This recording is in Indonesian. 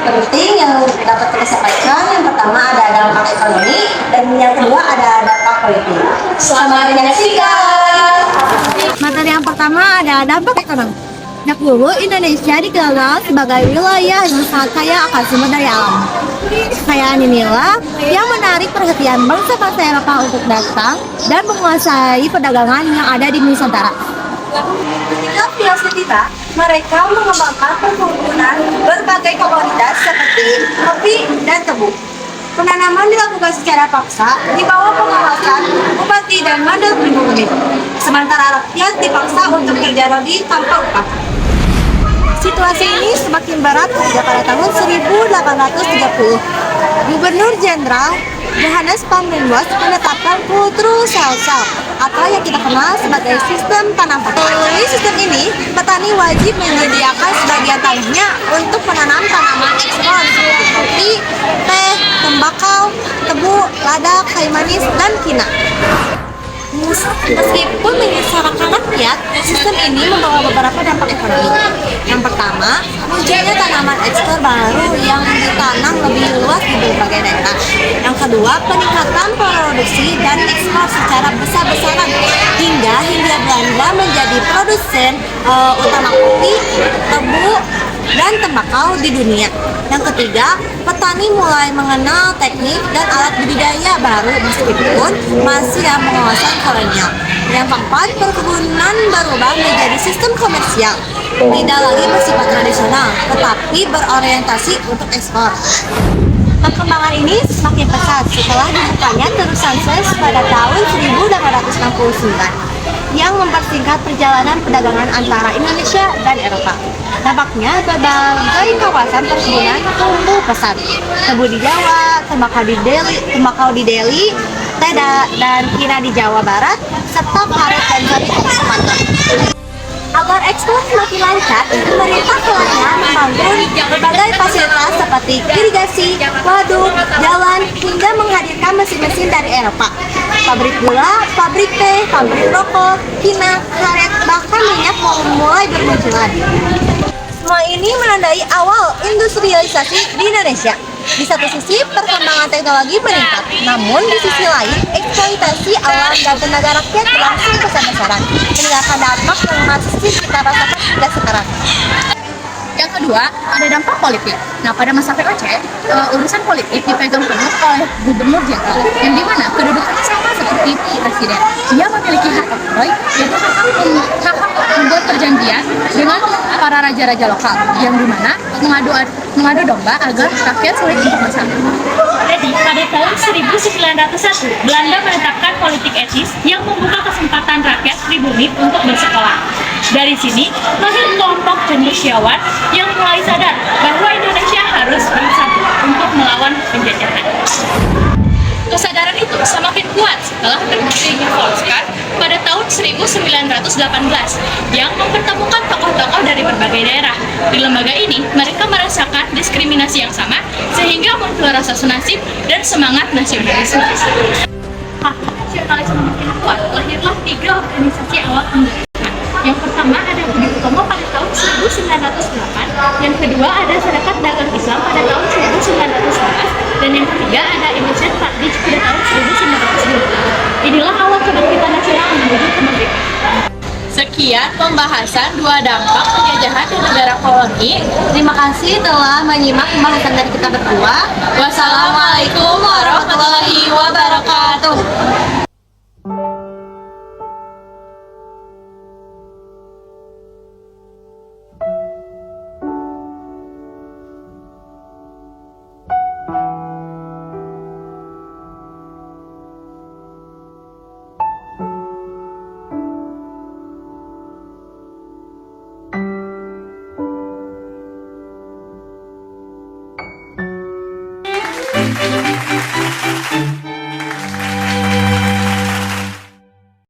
penting yang dapat kita sampaikan. Yang pertama ada dampak ekonomi dan yang kedua ada dampak politik. Selamat menyaksikan. Materi yang pertama ada dampak ekonomi. Dahulu Indonesia dikenal sebagai wilayah yang sangat kaya akan sumber daya alam. Kekayaan inilah yang menarik perhatian bangsa-bangsa Eropa untuk datang dan menguasai perdagangan yang ada di Nusantara. Ketika filsuf tiba, mereka mengembangkan perkebunan berbagai komoditas seperti kopi dan tebu. Penanaman dilakukan secara paksa di bawah pengawasan bupati dan mandor pribumi. Sementara rakyat dipaksa untuk kerja rodi tanpa upah. Situasi ini semakin berat hingga pada tahun 1830. Gubernur Jenderal Johannes Pammenwas menetapkan Kulturstelsel atau yang kita kenal sebagai sistem tanam padi. Melalui sistem ini, petani wajib menyediakan sebagian tanahnya untuk menanam tanaman ekspor seperti kopi, teh, tembakau, tebu, lada, kayu manis, dan kina. Meskipun menyesalkan rakyat, sistem ini membawa beberapa dampak ekonomi. Yang pertama, munculnya tanaman ekspor baru yang ditanam lebih luas di berbagai daerah. Yang kedua, peningkatan produksi dan ekspor secara besar-besaran hingga Belanda menjadi produsen utama kopi, tebu, dan tembakau di dunia. Yang ketiga, petani mulai mengenal teknik dan alat budidaya baru meskipun masih dalam pengawasan kolonial. Yang keempat, perkebunan berubah menjadi sistem komersial, tidak lagi bersifat tradisional, tetapi berorientasi untuk ekspor. Perkembangan ini semakin pesat setelah dibukanya terusan Suez pada tahun 1869 yang mempersingkat perjalanan perdagangan antara Indonesia dan Eropa. Dampaknya berbagai kawasan perkebunan tumbuh pesat. Tebu di Jawa, tembakau di Delhi, teh dan kina di Jawa Barat, serta karet dan sawit di Sumatera. Agar ekspor semakin lancar, pemerintah telah membangun berbagai fasilitas seperti irigasi, waduk, jalan, hingga menghadirkan mesin-mesin dari Eropa. Pabrik gula, pabrik teh, pabrik rokok, kina, karet, bahkan minyak mulai bermunculan. Semua ini menandai awal industrialisasi di Indonesia. Di satu sisi, perkembangan teknologi meningkat, namun di sisi lain, eksploitasi alam dan tenaga rakyat berlangsung besar-besaran, meninggalkan dampak yang masih kita rasakan hingga sekarang. Yang kedua, ada dampak politik. Nah, pada masa VOC, urusan politik dipegang penuh oleh Gubernur Jenderal, yang dimana kedudukannya sama seperti presiden. Dia memiliki hak oktroy, yaitu hak membuat perjanjian dengan para raja-raja lokal, yang dimana mengadu domba agar rakyat sulit untuk bersatu. Jadi, pada tahun 1901, Belanda menetapkan politik etis yang membuka kesempatan rakyat pribumi untuk bersekolah. Dari sini, lahir kelompok cendekiawan yang mulai sadar bahwa Indonesia harus bersatu untuk melawan penjajahan. Kesadaran itu semakin kuat setelah berdirinya Volkskamp pada tahun 1918 yang mempertemukan tokoh-tokoh dari berbagai daerah. Di lembaga ini, mereka merasakan diskriminasi yang sama sehingga muncul rasa senasib dan semangat nasionalisme. Nasionalisme makin kuat, lahirlah 3 organisasi awal pembentukan. Yang pertama ada Budi Utomo pada tahun 1908, yang kedua ada Serikat Dagang Islam pada tahun 1911, dan yang ketiga ada Indonesia Partij pada tahun 1920. Inilah awal kebangkitan nasional menuju kemerdekaan. Sekian pembahasan 2 dampak penjajahan di negara koloni. Terima kasih telah menyimak pembahasan dari kita berdua. Wassalamualaikum warahmatullahi wabarakatuh.